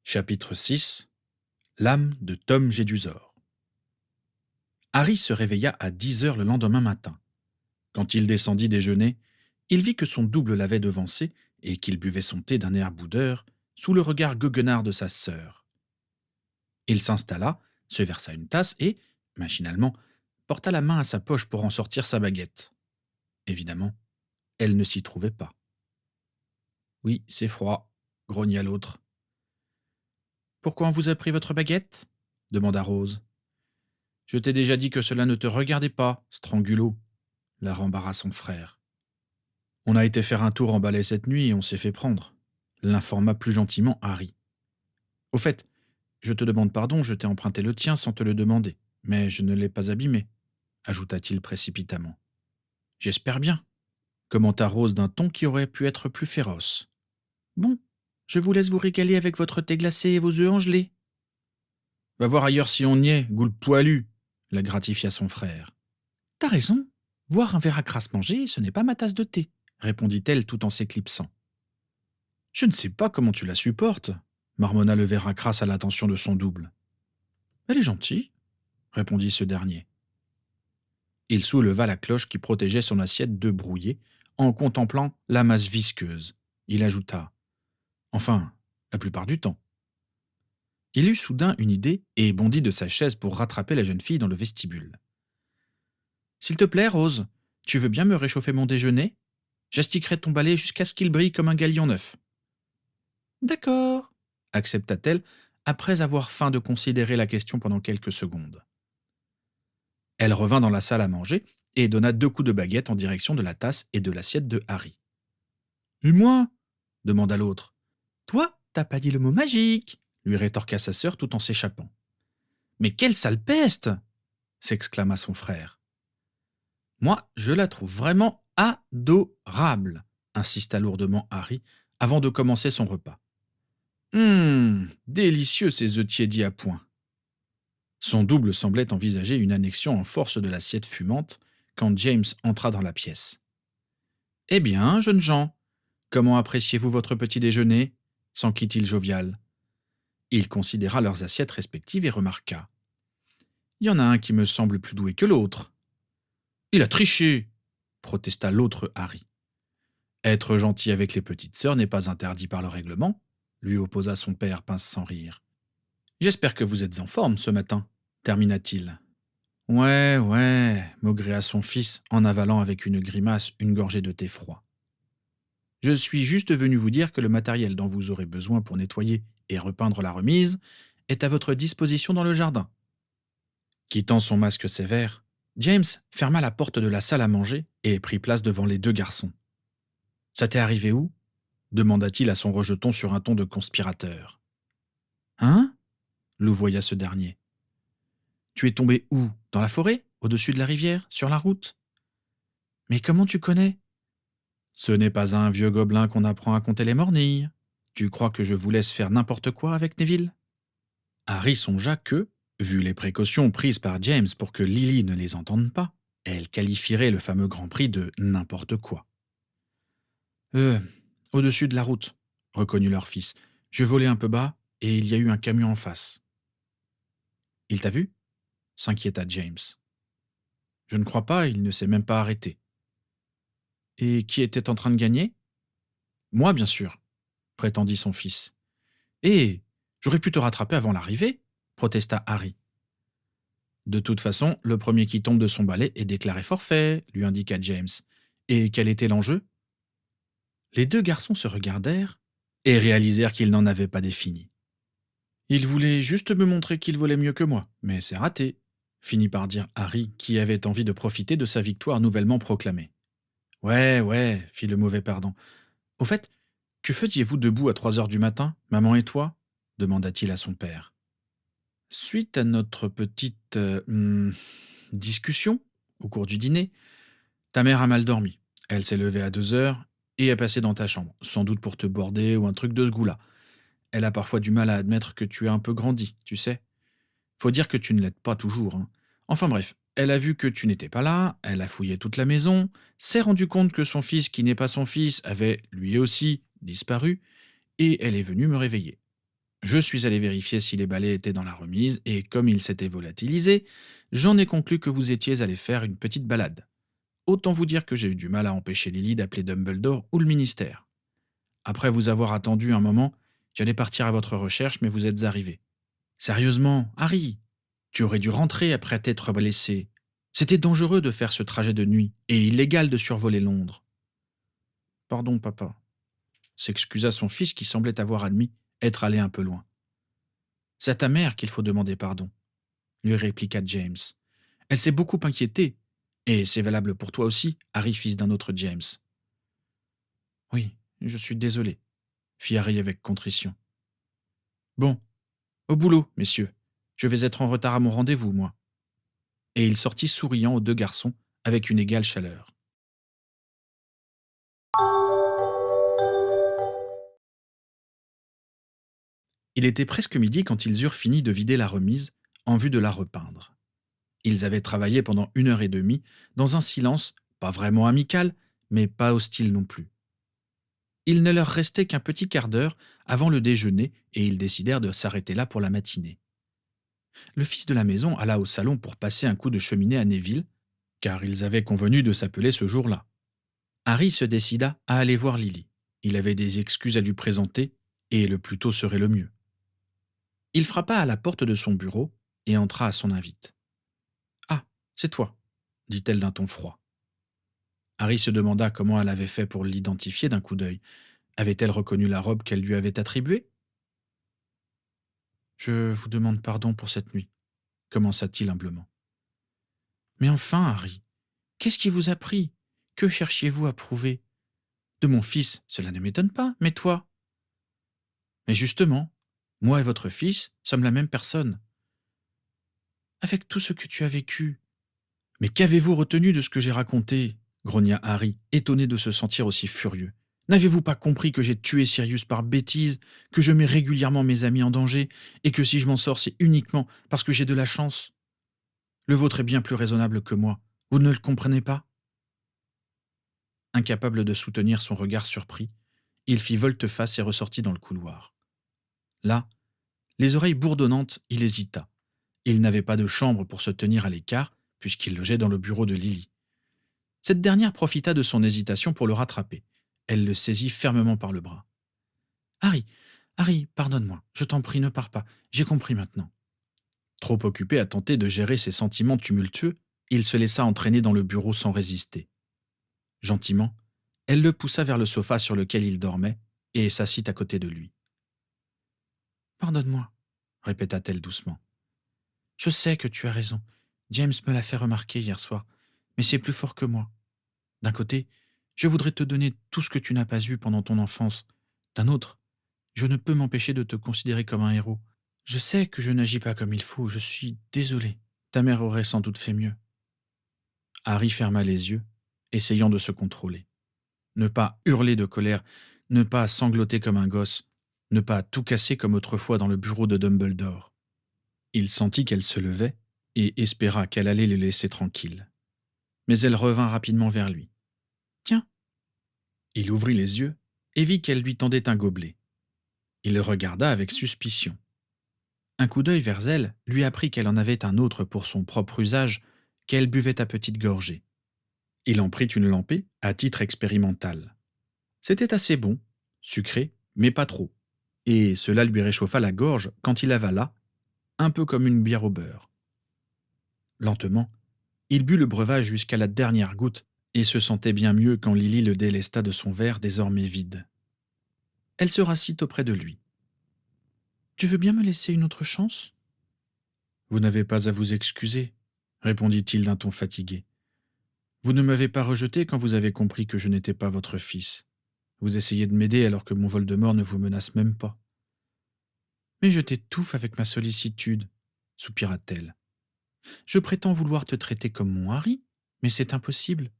Chapitre 6 L'âme de Tom Jedusor. Harry se réveilla à 10 heures le lendemain matin. Quand il descendit déjeuner, il vit que son double l'avait devancé et qu'il buvait son thé d'un air boudeur sous le regard goguenard de sa sœur. Il s'installa, se versa une tasse et, machinalement, porta la main à sa poche pour en sortir sa baguette. Évidemment, elle ne s'y trouvait pas. « Oui, c'est froid, » grogna l'autre. « Pourquoi on vous a pris votre baguette ?» demanda Rose. « Je t'ai déjà dit que cela ne te regardait pas, Strangulo, » la rembarra son frère. « On a été faire un tour en balai cette nuit et on s'est fait prendre, » l'informa plus gentiment Harry. « Au fait, je te demande pardon, je t'ai emprunté le tien sans te le demander, mais je ne l'ai pas abîmé, » ajouta-t-il précipitamment. « J'espère bien, » commenta Rose d'un ton qui aurait pu être plus féroce. « Bon, je vous laisse vous régaler avec votre thé glacé et vos œufs en gelée. »« Va voir ailleurs si on y est, goule poilu !» la gratifia son frère. « T'as raison, boire un verre à crasse manger, ce n'est pas ma tasse de thé, » répondit-elle tout en s'éclipsant. « Je ne sais pas comment tu la supportes, » marmonna le verre à crasse à l'attention de son double. « Elle est gentille, » répondit ce dernier. Il souleva la cloche qui protégeait son assiette d'œufs brouillés en contemplant la masse visqueuse. Il ajouta « Enfin, la plupart du temps. » Il eut soudain une idée et bondit de sa chaise pour rattraper la jeune fille dans le vestibule. « S'il te plaît, Rose, tu veux bien me réchauffer mon déjeuner ? J'astiquerai ton balai jusqu'à ce qu'il brille comme un galion neuf. »« D'accord, » accepta-t-elle, après avoir feint de considérer la question pendant quelques secondes. Elle revint dans la salle à manger et donna 2 coups de baguette en direction de la tasse et de l'assiette de Harry. « Et moi ?» demanda l'autre. « Toi, t'as pas dit le mot magique !» lui rétorqua sa sœur tout en s'échappant. « Mais quelle sale peste !» s'exclama son frère. « Moi, je la trouve vraiment adorable !» insista lourdement Harry avant de commencer son repas. « Délicieux ces œufs tiédis à point !» Son double semblait envisager une annexion en force de l'assiette fumante quand James entra dans la pièce. « Eh bien, jeunes gens, comment appréciez-vous votre petit déjeuner ?» s'enquit-il jovial. Il considéra leurs assiettes respectives et remarqua. « Il y en a un qui me semble plus doué que l'autre. »« Il a triché !» protesta l'autre Harry. « Être gentil avec les petites sœurs n'est pas interdit par le règlement, » lui opposa son père pince sans rire. « J'espère que vous êtes en forme ce matin, » termina-t-il. « Ouais, » maugréa son fils en avalant avec une grimace une gorgée de thé froid. « Je suis juste venu vous dire que le matériel dont vous aurez besoin pour nettoyer et repeindre la remise est à votre disposition dans le jardin. » Quittant son masque sévère, James ferma la porte de la salle à manger et prit place devant les 2 garçons. « Ça t'est arrivé où ?» demanda-t-il à son rejeton sur un ton de conspirateur. « Hein ?» louvoya ce dernier. « Tu es tombé où ? Dans la forêt ? Au-dessus de la rivière ? Sur la route ? Mais comment tu connais ? Ce n'est pas un vieux gobelin qu'on apprend à compter les mornilles. Tu crois que je vous laisse faire n'importe quoi avec Neville ?» Harry songea que, vu les précautions prises par James pour que Lily ne les entende pas, elle qualifierait le fameux Grand Prix de n'importe quoi. « Au-dessus de la route, » reconnut leur fils. « Je volais un peu bas et il y a eu un camion en face. »« Il t'a vu ?» s'inquiéta James. « Je ne crois pas, il ne s'est même pas arrêté. »« Et qui était en train de gagner ?»« Moi, bien sûr, » prétendit son fils. « Eh, j'aurais pu te rattraper avant l'arrivée, » protesta Harry. « De toute façon, le premier qui tombe de son balai est déclaré forfait, » lui indiqua James. « Et quel était l'enjeu ?» Les 2 garçons se regardèrent et réalisèrent qu'ils n'en avaient pas défini. « Il voulait juste me montrer qu'il volait mieux que moi, mais c'est raté, » finit par dire Harry, qui avait envie de profiter de sa victoire nouvellement proclamée. « Ouais, » fit le mauvais perdant. « Au fait, que faisiez-vous debout à 3 heures du matin, maman et toi ?» demanda-t-il à son père. « Suite à notre petite discussion au cours du dîner, ta mère a mal dormi. Elle s'est levée à 2 heures et est passée dans ta chambre, sans doute pour te border ou un truc de ce goût-là. Elle a parfois du mal à admettre que tu as un peu grandi, tu sais. Faut dire que tu ne l'aides pas toujours, hein. Enfin bref, elle a vu que tu n'étais pas là, elle a fouillé toute la maison, s'est rendue compte que son fils qui n'est pas son fils avait, lui aussi, disparu, et elle est venue me réveiller. Je suis allé vérifier si les balais étaient dans la remise, et comme ils s'étaient volatilisés, j'en ai conclu que vous étiez allé faire une petite balade. Autant vous dire que j'ai eu du mal à empêcher Lily d'appeler Dumbledore ou le ministère. Après vous avoir attendu un moment, j'allais partir à votre recherche, mais vous êtes arrivé. Sérieusement, Harry, tu aurais dû rentrer après t'être blessé. C'était dangereux de faire ce trajet de nuit, et illégal de survoler Londres. Pardon, papa, s'excusa son fils qui semblait avoir admis être allé un peu loin. C'est à ta mère qu'il faut demander pardon, lui répliqua James. Elle s'est beaucoup inquiétée, et c'est valable pour toi aussi, Harry, fils d'un autre James. Oui, je suis désolé, fit Harry avec contrition. Bon, au boulot, messieurs. Je vais être en retard à mon rendez-vous, moi. Et il sortit souriant aux deux garçons avec une égale chaleur. Il était presque midi quand ils eurent fini de vider la remise en vue de la repeindre. Ils avaient travaillé pendant 1 heure et demie dans un silence pas vraiment amical, mais pas hostile non plus. Il ne leur restait qu'un petit quart d'heure avant le déjeuner et ils décidèrent de s'arrêter là pour la matinée. Le fils de la maison alla au salon pour passer un coup de cheminée à Neville, car ils avaient convenu de s'appeler ce jour-là. Harry se décida à aller voir Lily. Il avait des excuses à lui présenter, et le plus tôt serait le mieux. Il frappa à la porte de son bureau et entra à son invite. « Ah, c'est toi, dit-elle d'un ton froid. Harry se demanda comment elle avait fait pour l'identifier d'un coup d'œil. Avait-elle reconnu la robe qu'elle lui avait attribuée ? Je vous demande pardon pour cette nuit, commença-t-il humblement. Mais enfin, Harry, qu'est-ce qui vous a pris ? Que cherchiez-vous à prouver ? De mon fils, cela ne m'étonne pas, mais toi ? Mais justement, moi et votre fils sommes la même personne. Avec tout ce que tu as vécu. Mais qu'avez-vous retenu de ce que j'ai raconté ? Grogna Harry, étonné de se sentir aussi furieux. N'avez-vous pas compris que j'ai tué Sirius par bêtise, que je mets régulièrement mes amis en danger, et que si je m'en sors, c'est uniquement parce que j'ai de la chance ? Le vôtre est bien plus raisonnable que moi. Vous ne le comprenez pas ? Incapable de soutenir son regard surpris, il fit volte-face et ressortit dans le couloir. Là, les oreilles bourdonnantes, il hésita. Il n'avait pas de chambre pour se tenir à l'écart, puisqu'il logeait dans le bureau de Lily. Cette dernière profita de son hésitation pour le rattraper. Elle le saisit fermement par le bras. « Harry, Harry, pardonne-moi, je t'en prie, ne pars pas, j'ai compris maintenant. » Trop occupé à tenter de gérer ses sentiments tumultueux, il se laissa entraîner dans le bureau sans résister. Gentiment, elle le poussa vers le sofa sur lequel il dormait et s'assit à côté de lui. « Pardonne-moi, » répéta-t-elle doucement. « Je sais que tu as raison. James me l'a fait remarquer hier soir, mais c'est plus fort que moi. D'un côté, je voudrais te donner tout ce que tu n'as pas eu pendant ton enfance. D'un autre, je ne peux m'empêcher de te considérer comme un héros. Je sais que je n'agis pas comme il faut, je suis désolé. Ta mère aurait sans doute fait mieux. » Harry ferma les yeux, essayant de se contrôler. Ne pas hurler de colère, ne pas sangloter comme un gosse, ne pas tout casser comme autrefois dans le bureau de Dumbledore. Il sentit qu'elle se levait et espéra qu'elle allait le laisser tranquille. Mais elle revint rapidement vers lui. « Tiens !» Il ouvrit les yeux et vit qu'elle lui tendait un gobelet. Il le regarda avec suspicion. Un coup d'œil vers elle lui apprit qu'elle en avait un autre pour son propre usage, qu'elle buvait à petites gorgées. Il en prit une lampée à titre expérimental. C'était assez bon, sucré, mais pas trop, et cela lui réchauffa la gorge quand il avala, un peu comme une bière au beurre. Lentement, il but le breuvage jusqu'à la dernière goutte et se sentait bien mieux quand Lily le délesta de son verre désormais vide. Elle se rassit auprès de lui. « Tu veux bien me laisser une autre chance ?»« Vous n'avez pas à vous excuser, » répondit-il d'un ton fatigué. « Vous ne m'avez pas rejeté quand vous avez compris que je n'étais pas votre fils. Vous essayez de m'aider alors que mon Voldemort ne vous menace même pas. »« Mais je t'étouffe avec ma sollicitude, » soupira-t-elle. « Je prétends vouloir te traiter comme mon Harry, mais c'est impossible.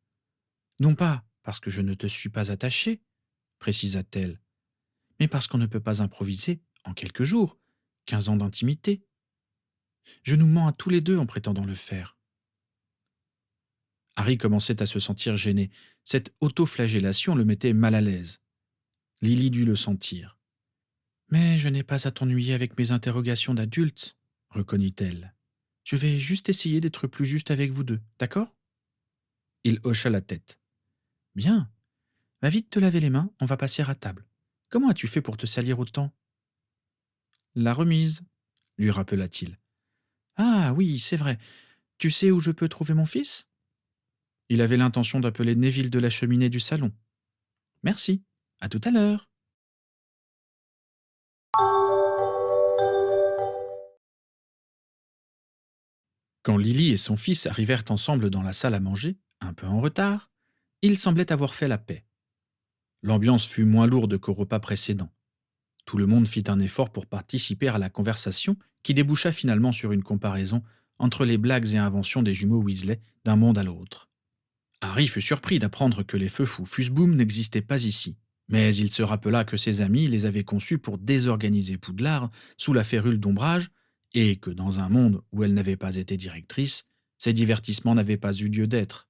Non pas parce que je ne te suis pas attachée, précisa-t-elle, mais parce qu'on ne peut pas improviser, en quelques jours, 15 ans d'intimité. Je nous mens à tous les deux en prétendant le faire. » Harry commençait à se sentir gêné. Cette autoflagellation le mettait mal à l'aise. Lily dut le sentir. Mais je n'ai pas à t'ennuyer avec mes interrogations d'adulte, reconnut-elle. Je vais juste essayer d'être plus juste avec vous deux, d'accord? Il hocha la tête. Bien. Va vite te laver les mains, on va passer à table. Comment as-tu fait pour te salir autant? La remise, lui rappela-t-il. Ah oui, c'est vrai. Tu sais où je peux trouver mon fils? Il avait l'intention d'appeler Neville de la cheminée du salon. Merci. À tout à l'heure. Quand Lily et son fils arrivèrent ensemble dans la salle à manger, un peu en retard, ils semblaient avoir fait la paix. L'ambiance fut moins lourde qu'au repas précédent. Tout le monde fit un effort pour participer à la conversation qui déboucha finalement sur une comparaison entre les blagues et inventions des jumeaux Weasley d'un monde à l'autre. Harry fut surpris d'apprendre que les feux fous Fusboom n'existaient pas ici, mais il se rappela que ses amis les avaient conçus pour désorganiser Poudlard sous la férule d'ombrage, et que dans un monde où elle n'avait pas été directrice, ces divertissements n'avaient pas eu lieu d'être.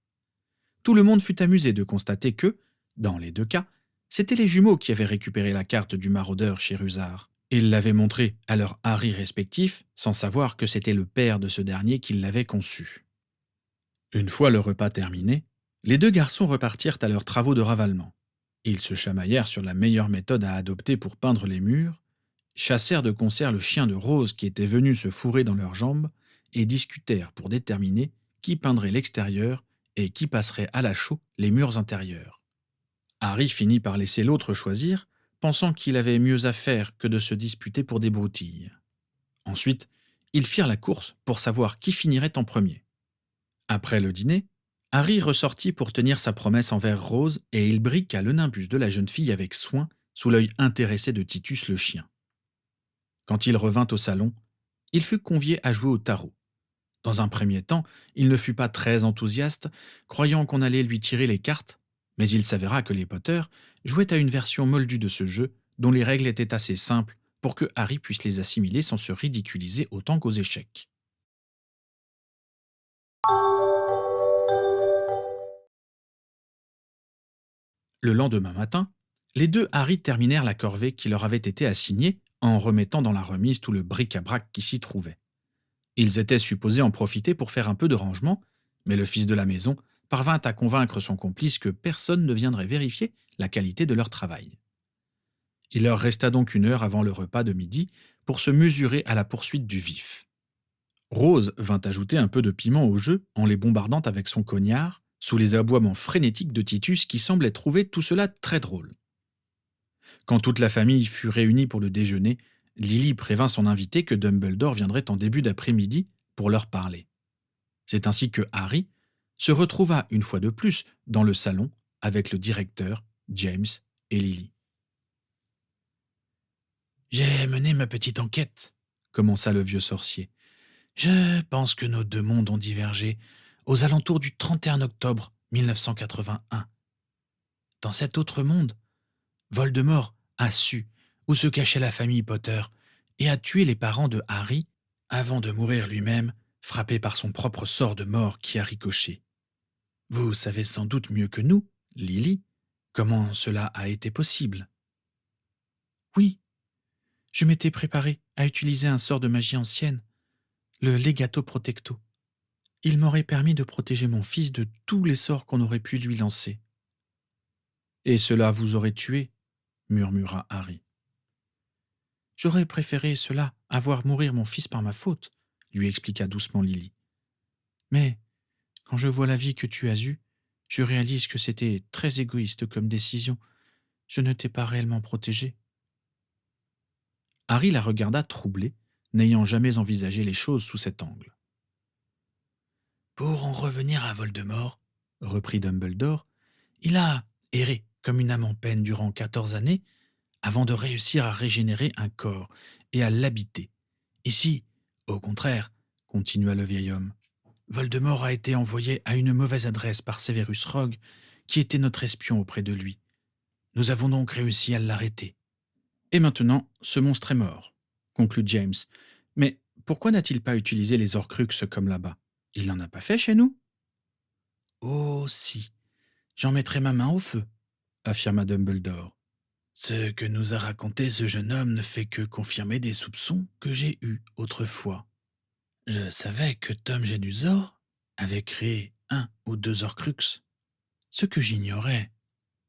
Tout le monde fut amusé de constater que, dans les deux cas, c'étaient les jumeaux qui avaient récupéré la carte du maraudeur chez Rusard. Ils l'avaient montrée à leur Harry respectif, sans savoir que c'était le père de ce dernier qui l'avait conçu. Une fois le repas terminé, les deux garçons repartirent à leurs travaux de ravalement. Ils se chamaillèrent sur la meilleure méthode à adopter pour peindre les murs, chassèrent de concert le chien de Rose qui était venu se fourrer dans leurs jambes, et discutèrent pour déterminer qui peindrait l'extérieur et qui passerait à la chaux les murs intérieurs. Harry finit par laisser l'autre choisir, pensant qu'il avait mieux à faire que de se disputer pour des broutilles. Ensuite, ils firent la course pour savoir qui finirait en premier. Après le dîner, Harry ressortit pour tenir sa promesse envers Rose et il briqua le nimbus de la jeune fille avec soin sous l'œil intéressé de Titus le chien. Quand il revint au salon, il fut convié à jouer au tarot. Dans un premier temps, il ne fut pas très enthousiaste, croyant qu'on allait lui tirer les cartes, mais il s'avéra que les Potter jouaient à une version moldue de ce jeu dont les règles étaient assez simples pour que Harry puisse les assimiler sans se ridiculiser autant qu'aux échecs. Le lendemain matin, les deux Harry terminèrent la corvée qui leur avait été assignée en remettant dans la remise tout le bric-à-brac qui s'y trouvait. Ils étaient supposés en profiter pour faire un peu de rangement, mais le fils de la maison parvint à convaincre son complice que personne ne viendrait vérifier la qualité de leur travail. Il leur resta donc 1 heure avant le repas de midi pour se mesurer à la poursuite du vif. Rose vint ajouter un peu de piment au jeu en les bombardant avec son cognard, sous les aboiements frénétiques de Titus qui semblait trouver tout cela très drôle. Quand toute la famille fut réunie pour le déjeuner, Lily prévint son invité que Dumbledore viendrait en début d'après-midi pour leur parler. C'est ainsi que Harry se retrouva une fois de plus dans le salon avec le directeur, James et Lily. J'ai mené ma petite enquête, commença le vieux sorcier. Je pense que nos deux mondes ont divergé aux alentours du 31 octobre 1981. Dans cet autre monde, Voldemort a su où se cachait la famille Potter et a tué les parents de Harry avant de mourir lui-même, frappé par son propre sort de mort qui a ricoché. Vous savez sans doute mieux que nous, Lily, comment cela a été possible. Oui, je m'étais préparé à utiliser un sort de magie ancienne, le Legato Protecto. Il m'aurait permis de protéger mon fils de tous les sorts qu'on aurait pu lui lancer. Et cela vous aurait tué, murmura Harry. J'aurais préféré cela à voir mourir mon fils par ma faute, lui expliqua doucement Lily. Mais, quand je vois la vie que tu as eue, je réalise que c'était très égoïste comme décision. Je ne t'ai pas réellement protégé. Harry la regarda troublé, n'ayant jamais envisagé les choses sous cet angle. Pour en revenir à Voldemort, reprit Dumbledore, il a erré comme une âme en peine durant 14 années avant de réussir à régénérer un corps et à l'habiter. Ici, au contraire, continua le vieil homme, Voldemort a été envoyé à une mauvaise adresse par Severus Rogue, qui était notre espion auprès de lui. Nous avons donc réussi à l'arrêter. Et maintenant, ce monstre est mort, conclut James. Mais pourquoi n'a-t-il pas utilisé les Horcruxes comme là-bas? Il n'en a pas fait chez nous? Oh si, j'en mettrai ma main au feu, affirma Dumbledore. Ce que nous a raconté ce jeune homme ne fait que confirmer des soupçons que j'ai eus autrefois. Je savais que Tom Jedusor avait créé un ou deux Horcruxes. Ce que j'ignorais,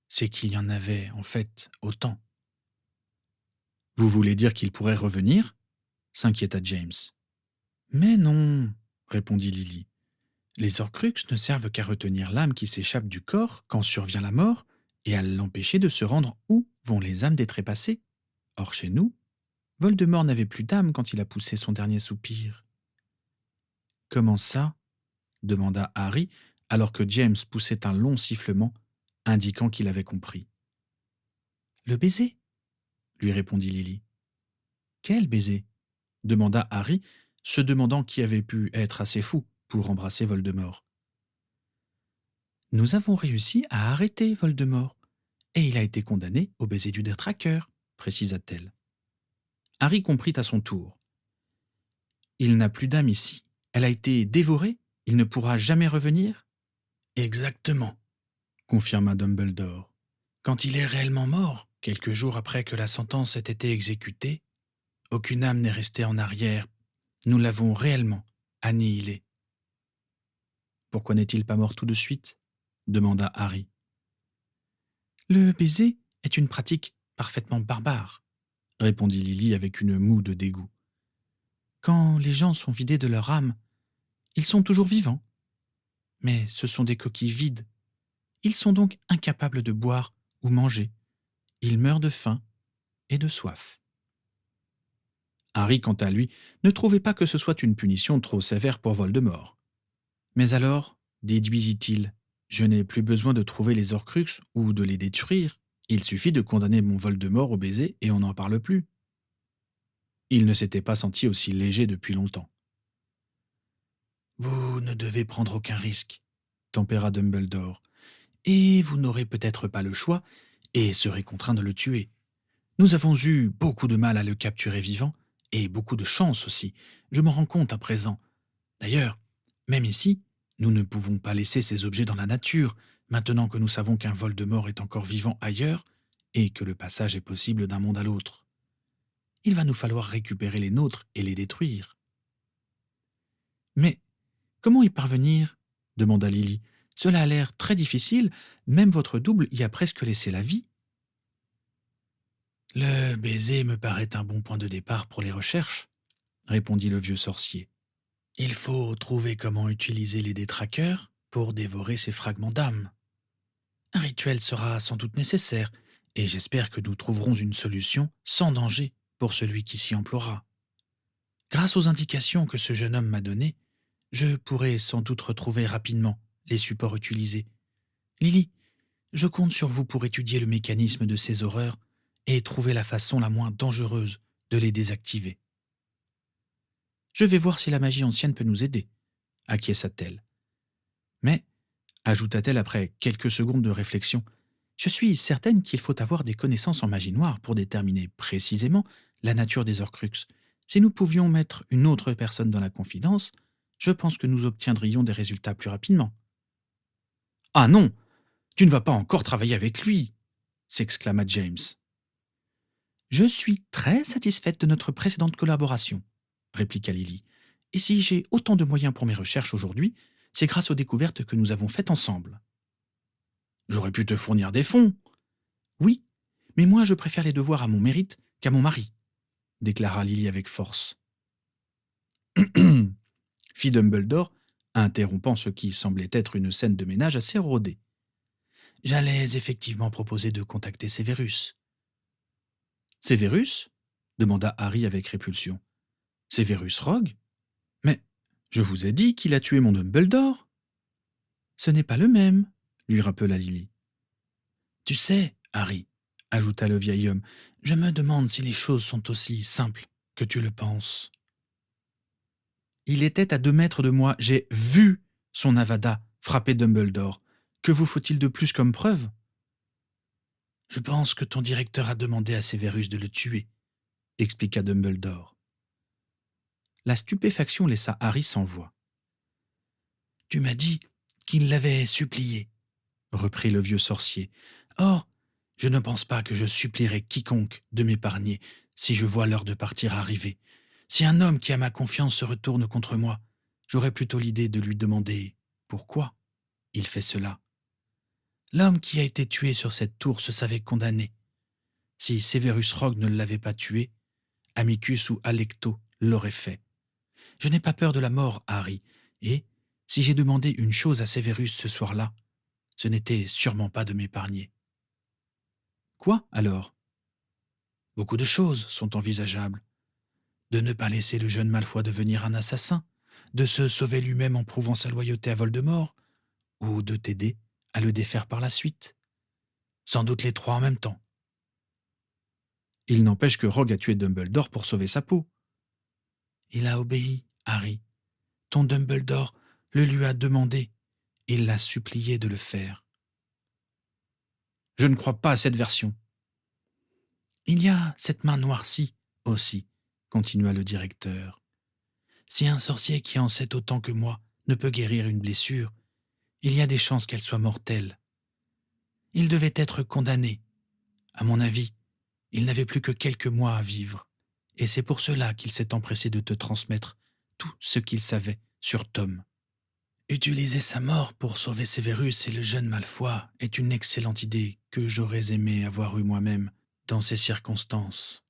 c'est qu'il y en avait en fait autant. Vous voulez dire qu'il pourrait revenir? S'inquiéta James. Mais non, répondit Lily. Les Horcruxes ne servent qu'à retenir l'âme qui s'échappe du corps quand survient la mort et à l'empêcher de se rendre où vont les âmes des trépassés. Or chez nous, Voldemort n'avait plus d'âme quand il a poussé son dernier soupir. Comment ça? Demanda Harry, alors que James poussait un long sifflement, indiquant qu'il avait compris. Le baiser, lui répondit Lily. Quel baiser? Demanda Harry, se demandant qui avait pu être assez fou pour embrasser Voldemort. Nous avons réussi à arrêter Voldemort, et il a été condamné au baiser du détraqueur, précisa-t-elle. Harry comprit à son tour. Il n'a plus d'âme ici. Elle a été dévorée. Il ne pourra jamais revenir? Exactement, confirma Dumbledore. Quand il est réellement mort, quelques jours après que la sentence ait été exécutée, aucune âme n'est restée en arrière. Nous l'avons réellement annihilé. Pourquoi n'est-il pas mort tout de suite? Demanda Harry. Le baiser est une pratique parfaitement barbare, répondit Lily avec une moue de dégoût. Quand les gens sont vidés de leur âme, ils sont toujours vivants. Mais ce sont des coquilles vides. Ils sont donc incapables de boire ou manger. Ils meurent de faim et de soif. Harry, quant à lui, ne trouvait pas que ce soit une punition trop sévère pour Voldemort. Mais alors, déduisit-il, je n'ai plus besoin de trouver les Horcruxes ou de les détruire. Il suffit de condamner mon Voldemort au baiser et on n'en parle plus. Il ne s'était pas senti aussi léger depuis longtemps. Vous ne devez prendre aucun risque, tempéra Dumbledore, et vous n'aurez peut-être pas le choix et serez contraint de le tuer. Nous avons eu beaucoup de mal à le capturer vivant, et beaucoup de chance aussi, je m'en rends compte à présent. D'ailleurs, même ici, nous ne pouvons pas laisser ces objets dans la nature, maintenant que nous savons qu'un Voldemort est encore vivant ailleurs, et que le passage est possible d'un monde à l'autre. Il va nous falloir récupérer les nôtres et les détruire. Mais comment y parvenir? Demanda Lily. Cela a l'air très difficile, même votre double y a presque laissé la vie. Le baiser me paraît un bon point de départ pour les recherches, répondit le vieux sorcier. Il faut trouver comment utiliser les détraqueurs pour dévorer ces fragments d'âme. Un rituel sera sans doute nécessaire, et j'espère que nous trouverons une solution sans danger pour celui qui s'y emploiera. Grâce aux indications que ce jeune homme m'a données, je pourrai sans doute retrouver rapidement les supports utilisés. Lily, je compte sur vous pour étudier le mécanisme de ces horreurs et trouver la façon la moins dangereuse de les désactiver. Je vais voir si la magie ancienne peut nous aider, acquiesça-t-elle. Mais, ajouta-t-elle après quelques secondes de réflexion, je suis certaine qu'il faut avoir des connaissances en magie noire pour déterminer précisément la nature des Horcruxes. Si nous pouvions mettre une autre personne dans la confidence, je pense que nous obtiendrions des résultats plus rapidement. « Ah non, tu ne vas pas encore travailler avec lui !» s'exclama James. « Je suis très satisfaite de notre précédente collaboration, » répliqua Lily. « Et si j'ai autant de moyens pour mes recherches aujourd'hui, c'est grâce aux découvertes que nous avons faites ensemble. »« J'aurais pu te fournir des fonds. »« Oui, mais moi je préfère les devoirs à mon mérite qu'à mon mari, » déclara Lily avec force. « fit Dumbledore, interrompant ce qui semblait être une scène de ménage assez rodée. « J'allais effectivement proposer de contacter Severus. »« Severus ?» demanda Harry avec répulsion. « Severus Rogue? Mais je vous ai dit qu'il a tué mon Dumbledore. »« Ce n'est pas le même, » lui rappela Lily. « Tu sais, Harry, » ajouta le vieil homme, « je me demande si les choses sont aussi simples que tu le penses. » Il était à 2 mètres de moi, j'ai vu son Avada frapper Dumbledore. Que vous faut-il de plus comme preuve? Je pense que ton directeur a demandé à Severus de le tuer, expliqua Dumbledore. La stupéfaction laissa Harry sans voix. Tu m'as dit qu'il l'avait supplié, reprit le vieux sorcier. Or, Je ne pense pas que je supplierai quiconque de m'épargner si je vois l'heure de partir arriver. Si un homme qui a ma confiance se retourne contre moi, j'aurais plutôt l'idée de lui demander pourquoi il fait cela. L'homme qui a été tué sur cette tour se savait condamné. Si Severus Rogue ne l'avait pas tué, Amicus ou Alecto l'auraient fait. Je n'ai pas peur de la mort, Harry, et, si j'ai demandé une chose à Severus ce soir-là, ce n'était sûrement pas de m'épargner. Quoi, alors? Beaucoup de choses sont envisageables. De ne pas laisser le jeune Malfoy devenir un assassin, de se sauver lui-même en prouvant sa loyauté à Voldemort, ou de t'aider à le défaire par la suite. Sans doute les trois en même temps. Il n'empêche que Rogue a tué Dumbledore pour sauver sa peau. Il a obéi, Harry. Ton Dumbledore le lui a demandé, et il l'a supplié de le faire. Je ne crois pas à cette version. Il y a cette main noircie aussi, continua le directeur. Si un sorcier qui en sait autant que moi ne peut guérir une blessure, il y a des chances qu'elle soit mortelle. Il devait être condamné. À mon avis, il n'avait plus que quelques mois à vivre, et c'est pour cela qu'il s'est empressé de te transmettre tout ce qu'il savait sur Tom. Utiliser sa mort pour sauver Severus et le jeune Malfoy est une excellente idée que j'aurais aimé avoir eue moi-même dans ces circonstances.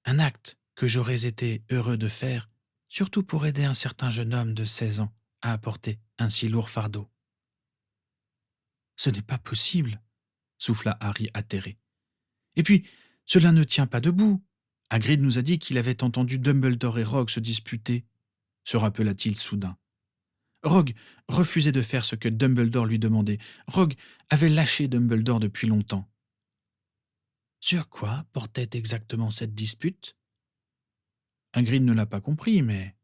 Un acte que j'aurais été heureux de faire, surtout pour aider un certain jeune homme de 16 ans à apporter un si lourd fardeau. Ce n'est pas possible, souffla Harry atterré. Et puis, cela ne tient pas debout. Hagrid nous a dit qu'il avait entendu Dumbledore et Rogue se disputer, se rappela-t-il soudain. Rogue refusait de faire ce que Dumbledore lui demandait. Rogue avait lâché Dumbledore depuis longtemps. Sur quoi portait exactement cette dispute? Hagrid ne l'a pas compris, mais...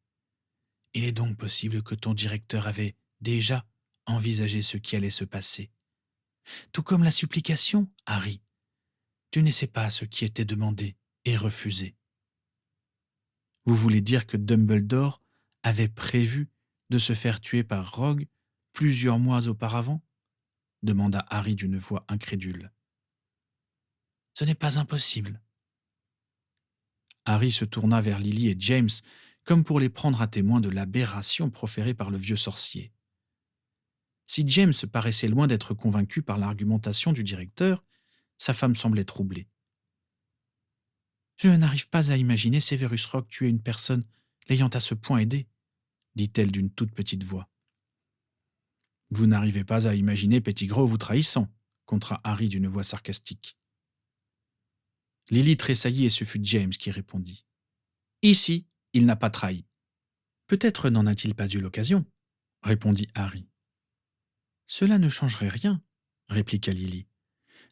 Il est donc possible que ton directeur avait déjà envisagé ce qui allait se passer. Tout comme la supplication, Harry. Tu ne sais pas ce qui était demandé et refusé. Vous voulez dire que Dumbledore avait prévu de se faire tuer par Rogue plusieurs mois auparavant? Demanda Harry d'une voix incrédule. Ce n'est pas impossible. Harry se tourna vers Lily et James comme pour les prendre à témoin de l'aberration proférée par le vieux sorcier. Si James paraissait loin d'être convaincu par l'argumentation du directeur, sa femme semblait troublée. Je n'arrive pas à imaginer Severus Rogue tuer une personne l'ayant à ce point aidé, dit-elle d'une toute petite voix. Vous n'arrivez pas à imaginer Pettigrew vous trahissant, contra Harry d'une voix sarcastique. Lily tressaillit et ce fut James qui répondit. Ici, il n'a pas trahi. Peut-être n'en a-t-il pas eu l'occasion, répondit Harry. Cela ne changerait rien, répliqua Lily.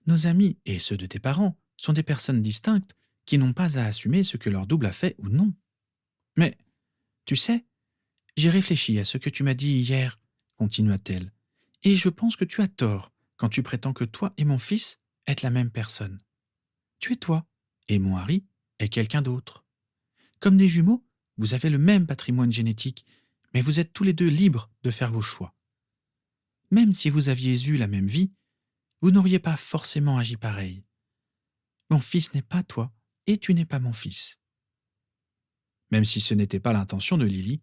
Nos amis et ceux de tes parents sont des personnes distinctes qui n'ont pas à assumer ce que leur double a fait ou non. Mais, tu sais, j'ai réfléchi à ce que tu m'as dit hier, continua-t-elle, et je pense que tu as tort quand tu prétends que toi et mon fils êtes la même personne. Tu es toi, et mon Harry est quelqu'un d'autre. Comme des jumeaux, vous avez le même patrimoine génétique, mais vous êtes tous les deux libres de faire vos choix. Même si vous aviez eu la même vie, vous n'auriez pas forcément agi pareil. Mon fils n'est pas toi, et tu n'es pas mon fils. Même si ce n'était pas l'intention de Lily,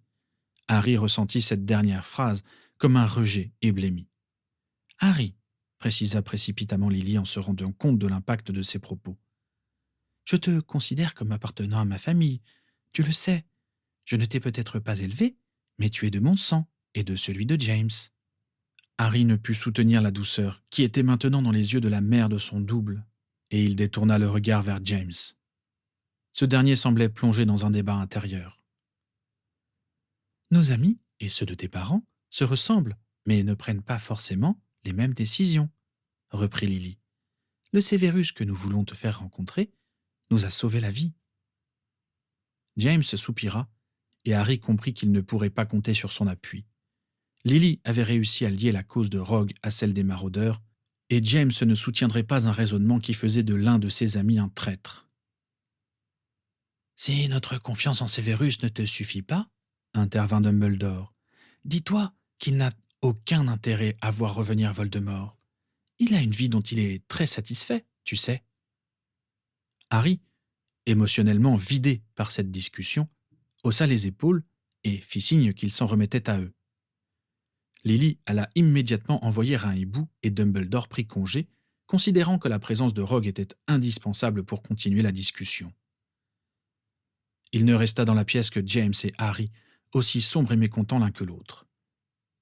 Harry ressentit cette dernière phrase comme un rejet et blêmi. « Harry, précisa précipitamment Lily en se rendant compte de l'impact de ses propos. Je te considère comme appartenant à ma famille, tu le sais. Je ne t'ai peut-être pas élevé, mais tu es de mon sang et de celui de James. » Harry ne put soutenir la douceur qui était maintenant dans les yeux de la mère de son double, et il détourna le regard vers James. Ce dernier semblait plongé dans un débat intérieur. Nos amis, et ceux de tes parents, se ressemblent, mais ne prennent pas forcément les mêmes décisions, reprit Lily. Le Severus que nous voulons te faire rencontrer nous a sauvé la vie. James soupira, et Harry comprit qu'il ne pourrait pas compter sur son appui. Lily avait réussi à lier la cause de Rogue à celle des maraudeurs, et James ne soutiendrait pas un raisonnement qui faisait de l'un de ses amis un traître. « Si notre confiance en Severus ne te suffit pas, intervint Dumbledore, dis-toi qu'il n'a aucun intérêt à voir revenir Voldemort. Il a une vie dont il est très satisfait, tu sais. Harry, émotionnellement vidé par cette discussion, haussa les épaules et fit signe qu'il s'en remettait à eux. Lily alla immédiatement envoyer un hibou et Dumbledore prit congé, considérant que la présence de Rogue était indispensable pour continuer la discussion. Il ne resta dans la pièce que James et Harry, aussi sombres et mécontents l'un que l'autre.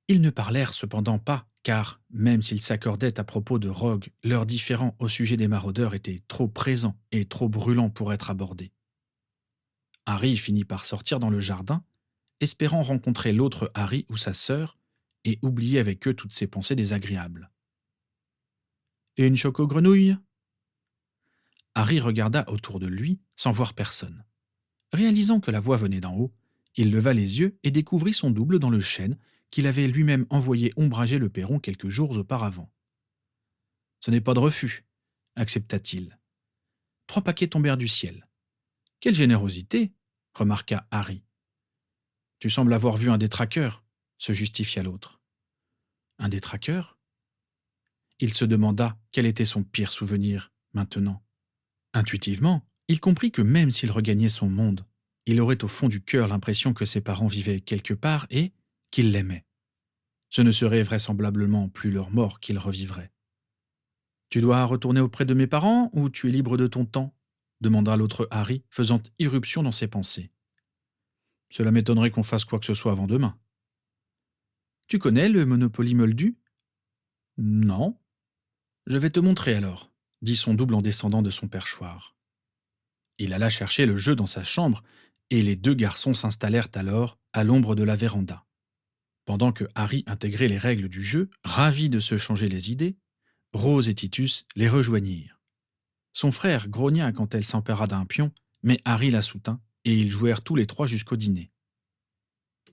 Ils ne parlèrent cependant pas, car, même s'ils s'accordaient à propos de Rogue, leurs différends au sujet des maraudeurs étaient trop présents et trop brûlants pour être abordés. Harry finit par sortir dans le jardin, espérant rencontrer l'autre Harry ou sa sœur, et oublier avec eux toutes ses pensées désagréables. « Une choco-grenouille » Harry regarda autour de lui, sans voir personne. Réalisant que la voix venait d'en haut, il leva les yeux et découvrit son double dans le chêne qu'il avait lui-même envoyé ombrager le perron quelques jours auparavant. « Ce n'est pas de refus, » accepta-t-il. 3 paquets tombèrent du ciel. « Quelle générosité » remarqua Harry. « Tu sembles avoir vu un détraqueur » se justifia l'autre. « Un détraqueur » Il se demanda quel était son pire souvenir, maintenant. Intuitivement, il comprit que même s'il regagnait son monde, il aurait au fond du cœur l'impression que ses parents vivaient quelque part et qu'ils l'aimaient. Ce ne serait vraisemblablement plus leur mort qu'il revivrait. « Tu dois retourner auprès de mes parents ou tu es libre de ton temps » demanda l'autre Harry, faisant irruption dans ses pensées. « Cela m'étonnerait qu'on fasse quoi que ce soit avant demain. »« Tu connais le Monopoly Moldu ?»« Non. »« Je vais te montrer alors, » dit son double en descendant de son perchoir. Il alla chercher le jeu dans sa chambre et les 2 garçons s'installèrent alors à l'ombre de la véranda. Pendant que Harry intégrait les règles du jeu, ravis de se changer les idées, Rose et Titus les rejoignirent. Son frère grogna quand elle s'empara d'un pion, mais Harry la soutint et ils jouèrent tous les 3 jusqu'au dîner.